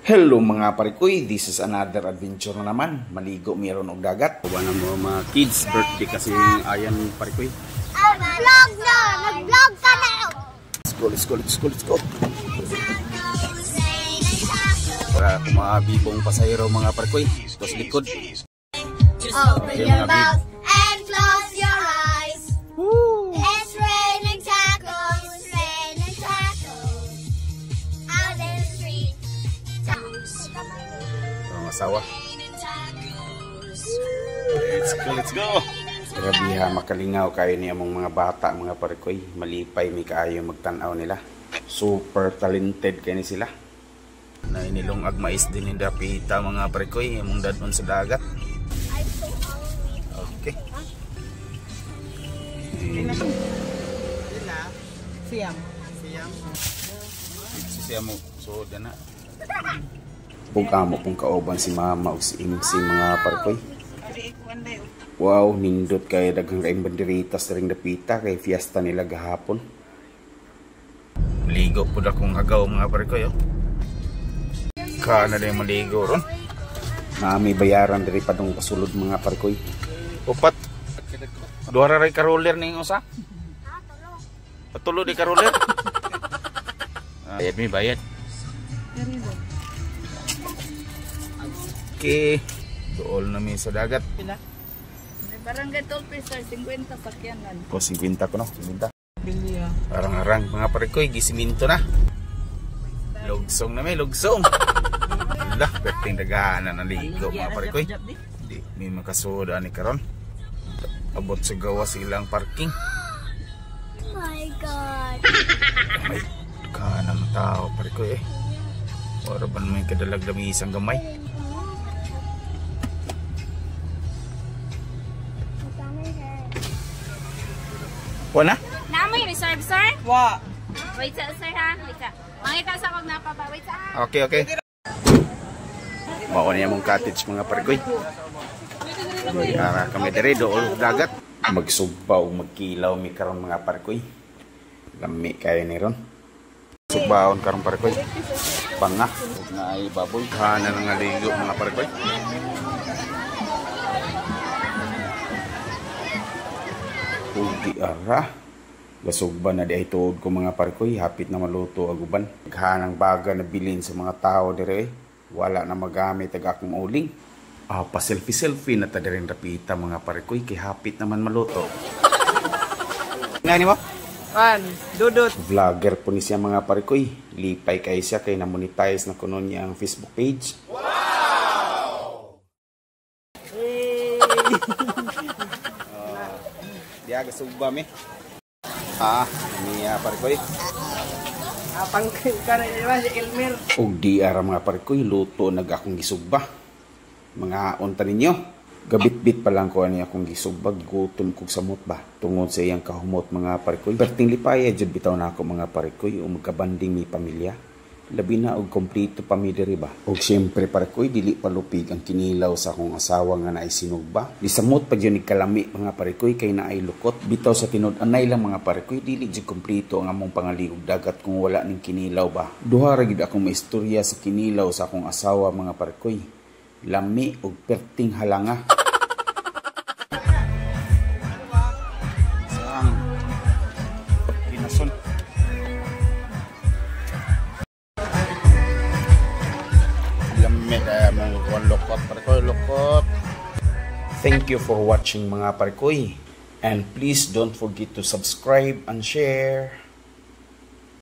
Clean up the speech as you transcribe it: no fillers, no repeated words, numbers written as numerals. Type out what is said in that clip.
Hello mga parikoy, this is another adventure na naman. Maligo meron og dagat. Kuha na mo mga kids birthday kasi ayan parikoy. Vlog na! Nag-vlog ka na! Let's go. Para kumabibong pasahero mga parikoy. Ito sa likod. Open your mouth and close your eyes. Woo. It's raining tacos, out in the street. Ang asawa. Let's go. Grabe ha, makalingaw kayo niya mong mga bata, mga parikoy. Malipay, may kaayo magtanaw nila. Super talented kayo ni sila. Na inilong agmais din ni Dapita mga parikoy, mong dadon sa dagat. Okay. Siyam mo. So, dyan na. Pugamo pong kauban si mama o si MC mga parikoy. Wow, nindot kay daghang kaing banderitas ring Dapita kay fiesta nila gahapon. Ligo po na kong agaw mga parikoy. Kana na yung maligo ron. May bayaran dari pa dong pasulod mga parikoy. Upat. Duara ray karoler ning usa. Patulo di karoler. Bayad mi bayad. Okay. Dool na mi sa dagat. Barangay Tolpesar 50 sakyanan. Ko 50 ko no, 50. Arang-arang mga parikoy, gisiminto na. Lugsong na may lugsong. Lah, perting dagahanan na ligo mga parikoy. Di may makasoda ni karon. Abot sa gawa silang parking. Oh my God! May kanang tao parikoy eh. Wala ba may kadalag dami isang gamay. Wala? Namoy reserve, sir? Wa. Wait sa sir ha. Wait sa. Mangita sa kog napapa. Wait sa. Okay. Mao niya mong cottage mga parikoy. Ara kami diri dool dagat. Magsugbaw, magkilaw mi karon mga parikoy. Lami kayo ni ron. Sugbawon karon parikoy. Panga na ay baboy kana nga ligo mga parikoy. Di ara gasugban na di ay tuod ko mga parikoy, hapit na maluto aguban. Naghanang baga na bilin sa mga tao dire, wala na magamit ag akong uling. Pa selfie na ta dirin Dapita mga parikoy, kay hapit naman maluto. Ngani mo? Dudot. Vlogger po ni siya mga parikoy, lipay kay siya kay na-monetize na kuno niya ang Facebook page. Dia gasugba mi. Niya parikoy. Apang kana naman si Elmer. Og di ara mga parikoy, luto nag akong gisugba. Mga unta ninyo. Gabit-bit pa lang ko ani akong gisugba, gutom kog samot ba. Tungod sa iyang kahumot mga parikoy. Perting lipaya jud bitaw na ako mga parikoy, magkabanding mi pamilya. Labi na og kompleto pamilya ba. Og siyempre parikoy, dili palupig ang kinilaw sa akong asawa nga naay sinugba. Disamot pa jud ni kalami mga parikoy kay naay lukot. Bitaw sa tinud-anay lang mga parikoy, dili jud kompleto ang among pangaligog dagat kung wala ning kinilaw ba. Duha ra gid akong maistorya sa kinilaw sa akong asawa mga parikoy. Lami og perting halanga. Sang kinason. Lokot. Thank you for watching mga parikoy, and please don't forget to subscribe and share.